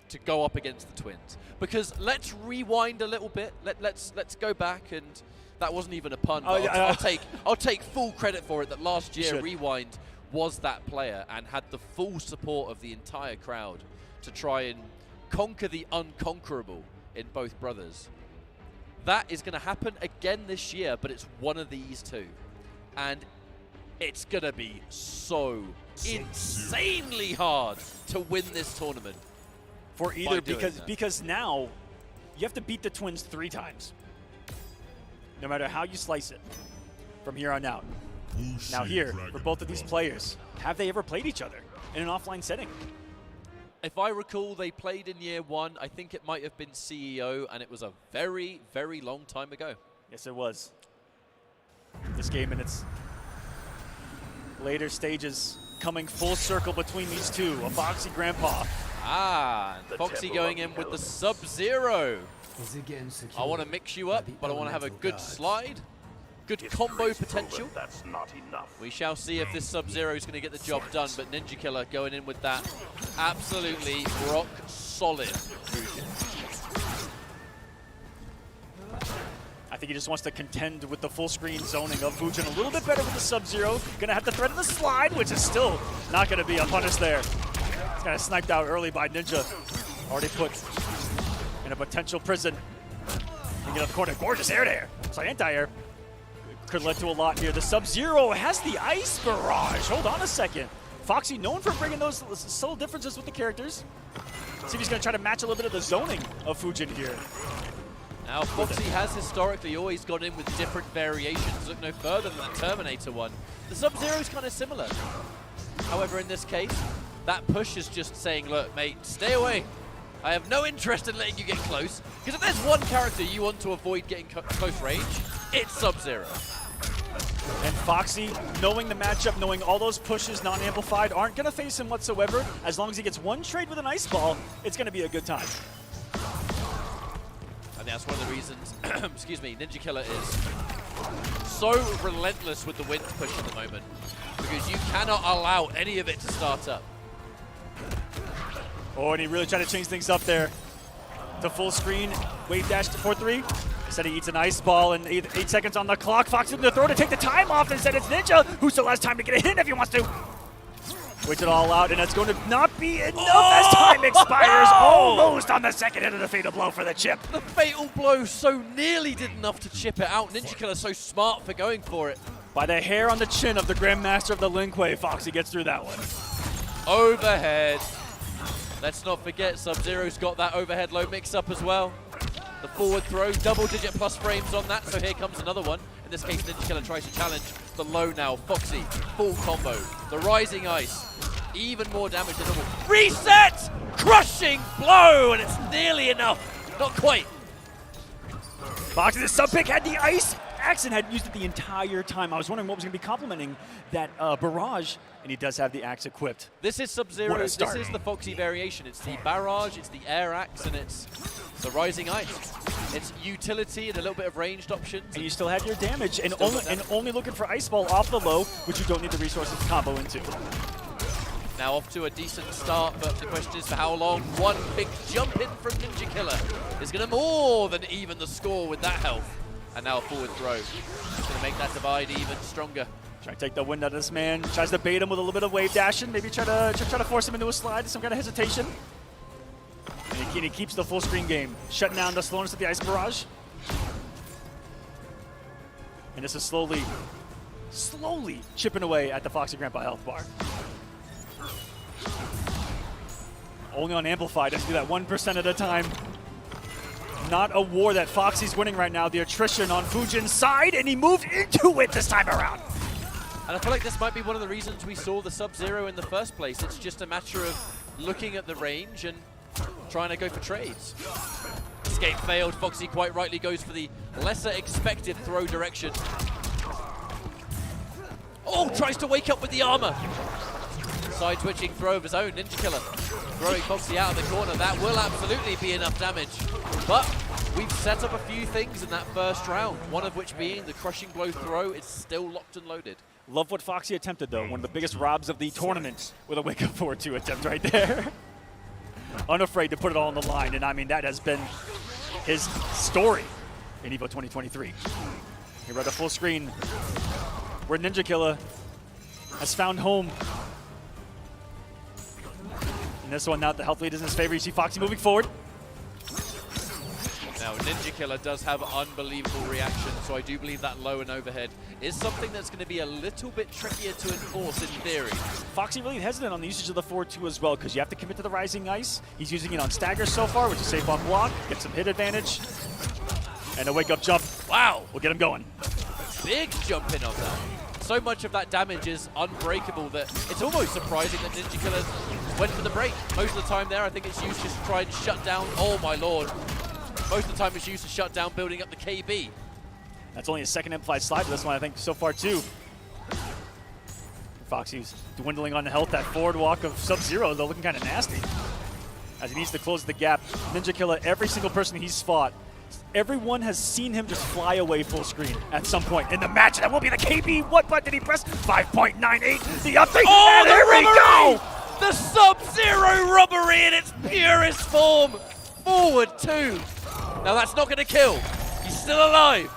to go up against the Twins. Because let's rewind a little bit. Let's go back, and that wasn't even a pun. But I'll take full credit for it that last year Rewind was that player and had the full support of the entire crowd to try and conquer the unconquerable in both brothers. That is going to happen again this year, but it's one of these two. And it's going to be so insanely hard to win this tournament. For either, because now you have to beat the Twins 3 times. No matter how you slice it from here on out. Now here, for both of these players, have they ever played each other in an offline setting? If I recall, they played in year 1. I think it might have been CEO, and it was a very, very long time ago. Yes, it was. This game in its later stages coming full circle between these two. A F0xy Grampa. F0xy going in with the Sub-Zero. I want to mix you up, but I want to have a good slide. Good combo potential. That's not enough. We shall see if this Sub-Zero is going to get the job done, but Ninja Killer going in with that absolutely rock solid Fujin. I think he just wants to contend with the full screen zoning of Fujin a little bit better with the Sub-Zero. Gonna have to threaten the slide, which is still not gonna be a punish there. It's kind of sniped out early by Ninja. Already put in a potential prison. Thinking of the corner, gorgeous air there. So anti-air. Could lead to a lot here. The Sub-Zero has the Ice Barrage. Hold on a second. F0xy known for bringing those subtle differences with the characters. See if he's going to try to match a little bit of the zoning of Fujin here. Now, F0xy has historically always gone in with different variations. Look no further than the Terminator one. The Sub-Zero is kind of similar. However, in this case, that push is just saying, look, mate, stay away. I have no interest in letting you get close. Because if there's one character you want to avoid getting close range, it's Sub-Zero. And F0xy, knowing the matchup, knowing all those pushes non-amplified aren't going to face him whatsoever. As long as he gets one trade with an Ice Ball, it's going to be a good time. And that's one of the reasons, excuse me, Ninja Killer is so relentless with the wind push at the moment. Because you cannot allow any of it to start up. Oh, and he really tried to change things up there. To full screen, wave dash to 4-3. Instead he eats an Ice Ball and 8 seconds on the clock. F0xy in the throw to take the time off. Instead it's Ninja, who still has time to get a hit if he wants to. Waits it all out, and it's going to not be enough as time expires. Almost on the second hit of the Fatal Blow for the chip. The Fatal Blow so nearly did enough to chip it out. Ninja Killer so smart for going for it. By the hair on the chin of the Grandmaster of the Lin Kuei, F0xy gets through that one. Overhead. Let's not forget, Sub-Zero's got that overhead low mix-up as well. The forward throw, double-digit plus frames on that, so here comes another one. In this case, Ninja Killer tries to challenge the low now. F0xy, full combo. The Rising Ice, even more damage than normal. Reset! Crushing blow, and it's nearly enough. Not quite. F0xy, the sub-pick had the Ice Axe and had used it the entire time. I was wondering what was going to be complementing that barrage, and he does have the Axe equipped. This is Sub-Zero. This is the F0xy variation. It's the barrage, it's the air axe, and it's the Rising Ice. It's utility and a little bit of ranged options. And you still have your damage, and only looking for Ice Ball off the low, which you don't need the resources to combo into. Now off to a decent start, but the question is for how long. One big jump in from Ninja Killer is going to more than even the score with that health. And now a forward throw. It's going to make that divide even stronger. Trying to take the wind out of this man. Tries to bait him with a little bit of wave dashing. Maybe try to force him into a slide, some kind of hesitation. And he keeps the full screen game, shutting down the slowness of the Ice Barrage. And this is slowly chipping away at the F0xy Grampa health bar. Only on Amplified, has to do that 1% at a time. Not a war that F0xy's winning right now. The attrition on Fujin's side, and he moved into it this time around. And I feel like this might be one of the reasons we saw the Sub-Zero in the first place. It's just a matter of looking at the range and trying to go for trades. Escape failed. F0xy quite rightly goes for the lesser expected throw direction. Oh, tries to wake up with the armor. Side switching throw of his own. Ninja Killer throwing F0xy out of the corner. That will absolutely be enough damage. But we've set up a few things in that first round, one of which being the crushing blow throw. It's still locked and loaded. Love what F0xy attempted, though. One of the biggest robs of the tournament with a wake-up forward 2 attempt right there. unafraid to put it all on the line. And I mean, that has been his story in EVO 2023. Here we're at the full screen where Ninja Killer has found home. And this one, now the health lead is in his favor. You see F0xy moving forward. Now, Ninja Killer does have unbelievable reaction, so I do believe that low and overhead is something that's going to be a little bit trickier to enforce in theory. F0xy really hesitant on the usage of the 4-2 as well, because you have to commit to the rising ice. He's using it on stagger so far, which is safe on block, gets some hit advantage. And a wake-up jump. Wow, we'll get him going. Big jump in on that. So much of that damage is unbreakable that it's almost surprising that Ninja Killer went for the break. Most of the time there, I think it's used just to try and shut down, oh my lord. Most of the time it's used to shut down building up the KB. That's only a second implied slide to this one, I think, so far too. F0xy's dwindling on the health. That forward walk of Sub-Zero, though, looking kind of nasty. As he needs to close the gap. Ninja Killer, every single person he's fought, everyone has seen him just fly away full screen at some point in the match. That will be the KB. What button did he press? 5.98. The update. Oh, and there we go! The Sub-Zero robbery in its purest form. Forward 2. Now that's not going to kill. He's still alive.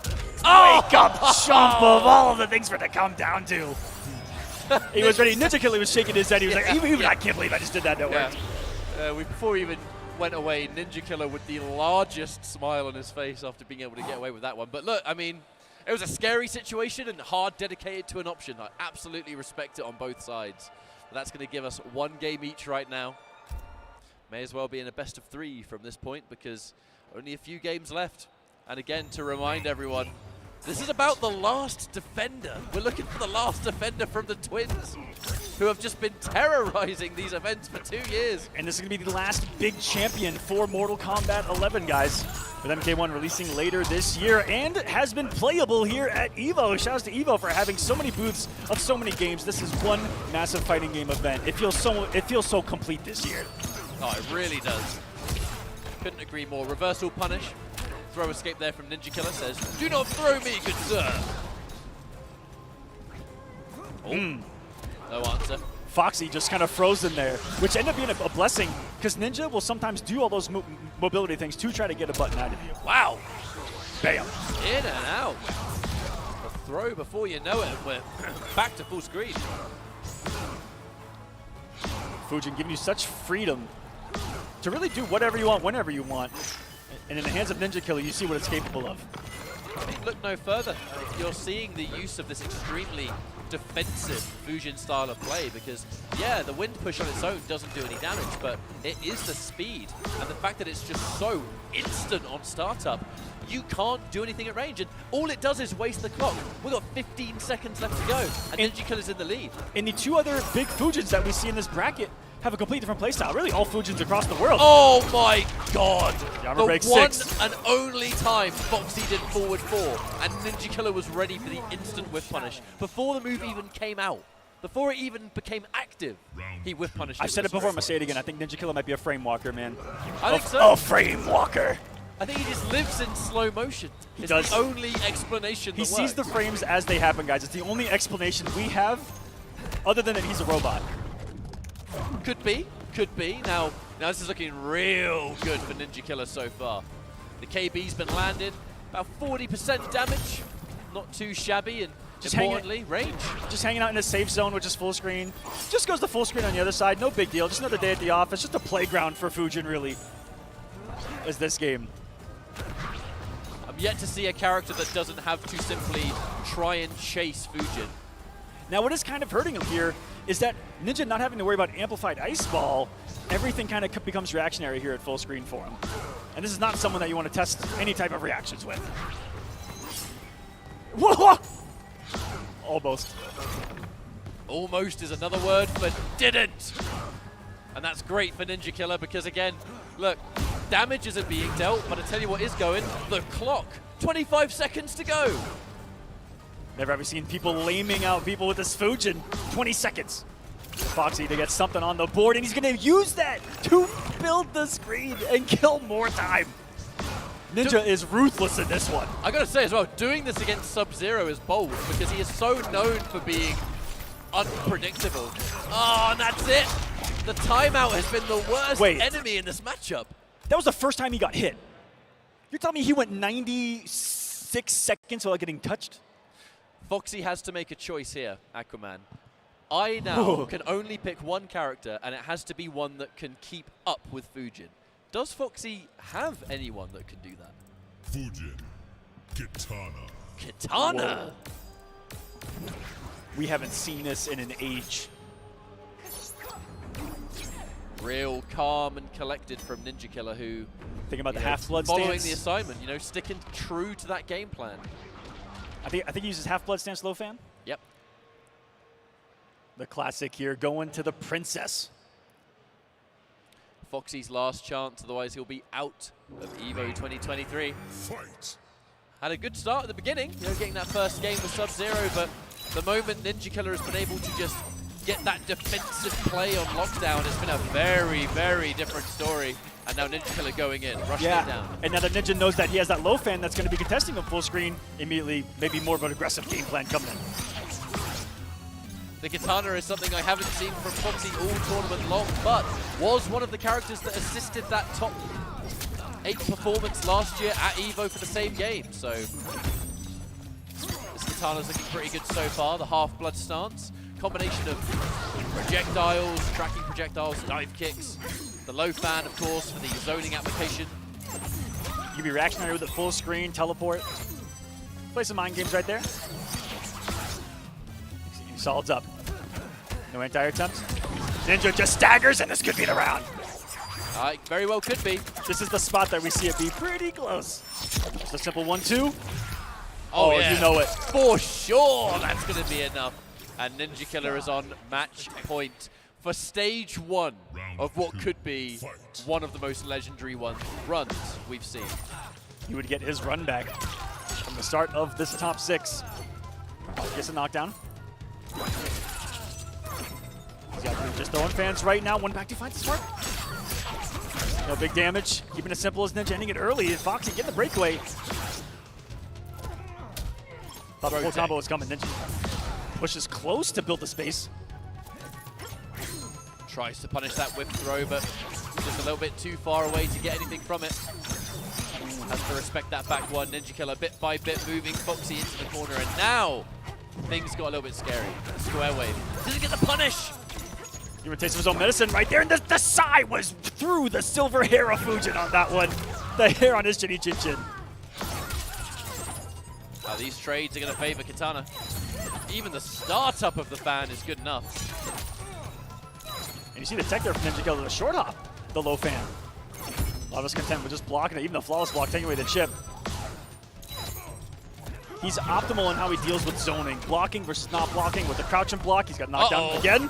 Wake up jump of all of the things for it to come down to. He was ready. Ninja Killer was shaking his head. He was like, even I can't believe I just did that. No work. Before we even went away, Ninja Killer with the largest smile on his face after being able to get away with that one. But look, I mean, it was a scary situation and hard dedicated to an option. I absolutely respect it on both sides. But that's going to give us one game each right now. May as well be in a best of 3 from this point because only a few games left. And again, to remind everyone, this is about the last defender. We're looking for the last defender from the Twins, who have just been terrorizing these events for 2 years. And this is going to be the last big champion for Mortal Kombat 11, guys. With MK1 releasing later this year and has been playable here at EVO. Shouts to EVO for having so many booths of so many games. This is one massive fighting game event. It feels so complete this year. Oh, it really does. Couldn't agree more. Reversal punish. Throw escape there from Ninja Killer says, "Do not throw me, good sir." Oh, no answer. F0xy just kind of frozen there, which ended up being a blessing because Ninja will sometimes do all those mobility things to try to get a button out of you. Wow. Bam. In and out. A throw before you know it, and we're back to full screen. Fujin giving you such freedom to really do whatever you want, whenever you want. And in the hands of Ninja Killer, you see what it's capable of. I mean, look no further. You're seeing the use of this extremely defensive Fujin style of play because, yeah, the wind push on its own doesn't do any damage, but it is the speed and the fact that it's just so instant on startup. You can't do anything at range, and all it does is waste the clock. We've got 15 seconds left to go, and Ninja Killer's in the lead. And the 2 other big Fujins that we see in this bracket have a complete different playstyle. Really, all Fujins across the world. Oh my god! The break one 6. and only time F0xy did forward 4, and Ninja Killer was ready for the instant whiff punish before the move even came out. Before it even became active, he whiff punished. I've said it before, I'm going to say it again. I think Ninja Killer might be a frame walker, man. I think so. A frame walker. I think he just lives in slow motion. He it's does. The only explanation He that sees the frames as they happen, guys. It's the only explanation we have, other than that he's a robot. Could be, could be. Now this is looking real good for Ninja Killer so far. The KB's been landed, about 40% damage, not too shabby, and just importantly, range. Just hanging out in a safe zone, which is full screen. Just goes to full screen on the other side, no big deal. Just another day at the office, just a playground for Fujin, really, is this game. I'm yet to see a character that doesn't have to simply try and chase Fujin. Now, what is kind of hurting him here is that Ninja not having to worry about amplified ice ball, everything kind of becomes reactionary here at full screen for him. And this is not someone that you want to test any type of reactions with. Whoa! Almost. Almost is another word for didn't. And that's great for Ninja Killer because, again, look, damage isn't being dealt, but I tell you what is going, the clock. 25 seconds to go. Never ever seen people laming out people with this Fujin. 20 seconds. F0xy to get something on the board, and he's going to use that to build the screen and kill more time. Ninja is ruthless in this one. I gotta say as well, doing this against Sub-Zero is bold because he is so known for being unpredictable. Oh, and that's it. The timeout has been the worst enemy in this matchup. That was the first time he got hit. You're telling me he went 96 seconds without getting touched? f0xy has to make a choice here, Aquaman. I now can only pick one character, and it has to be one that can keep up with Fujin. Does f0xy have anyone that can do that? Fujin. Kitana. Kitana! Whoa. We haven't seen this in an age. Real calm and collected from Ninja Killer, who thinking about the half-blood stance. Following the assignment, you know, sticking true to that game plan. I think he uses half-blood stance low fan. Yep. The classic here, going to the princess. f0xy's last chance, otherwise he'll be out of EVO 2023. Fight. Had a good start at the beginning, you know, getting that first game with Sub-Zero, but the moment Ninja Killer has been able to just get that defensive play on lockdown, it's been a very, very different story. And now Ninja Killer going in, rushing it down. And now that Ninja knows that he has that low fan that's going to be contesting him full screen, immediately maybe more of an aggressive game plan coming in. The Kitana is something I haven't seen from f0xy all tournament long, but was one of the characters that assisted that top 8 performance last year at EVO for the same game. So this Kitana's looking pretty good so far, the half-blood stance. Combination of projectiles, tracking projectiles, dive kicks. The low fan, of course, for the zoning application. You can be reactionary with a full screen, teleport. Play some mind games right there. Solids up. No anti-air attempts. Ninja just staggers, and this could be the round. Very well could be. This is the spot that we see it be pretty close. Just a simple 1-2. Oh yeah. You know it. For sure, that's going to be enough. And Ninja Killer is on match point for stage 1 of what could be one of the most legendary runs we've seen. He would get his run back from the start of this top 6. Gets a knockdown. He's got just throwing fans right now. One back to find smart. No big damage. Keeping it simple as Ninja ending it early. f0xy getting the breakaway. Thought the full combo was coming. Ninja pushes close to build the space. Tries to punish that whip throw, but just a little bit too far away to get anything from it. Has to respect that back one. Ninja Killer bit by bit moving f0xy into the corner, and now things got a little bit scary. Square wave. Doesn't get the punish! Even taste of his own medicine right there, and the side was through the silver hair of Fujin on that one. The hair on his chinny chin chin. Now these trades are going to favor Kitana. Even the startup of the fan is good enough. And you see the tech there from Ninja Killer, the short hop, the low fan. A lot of us content with just blocking it, even the flawless block, taking away the chip. He's optimal in how he deals with zoning. Blocking versus not blocking. With the crouch and block, he's got knocked down again.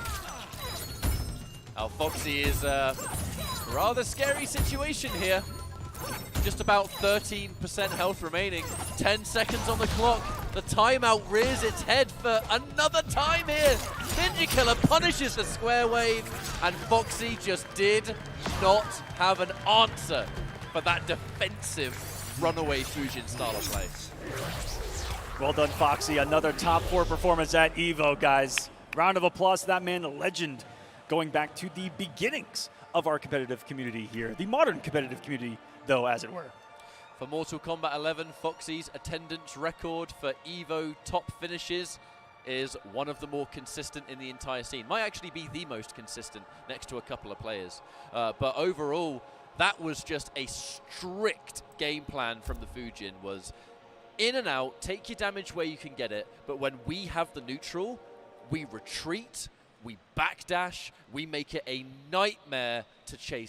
Now f0xy is a rather scary situation here. Just about 13% health remaining. 10 seconds on the clock. The timeout rears its head for another time here. Ninja Killer punishes the square wave, and f0xy just did not have an answer for that defensive runaway Fujin style of play. Well done, f0xy. Another top 4 performance at EVO, guys. Round of applause to that man, a legend, going back to the beginnings of our competitive community here. The modern competitive community, though, as it were. For Mortal Kombat 11, f0xy's attendance record for EVO top finishes is one of the more consistent in the entire scene. Might actually be the most consistent next to a couple of players. But overall, that was just a strict game plan from the Fujin. Was in and out, take your damage where you can get it, but when we have the neutral, we retreat, we backdash, we make it a nightmare to chase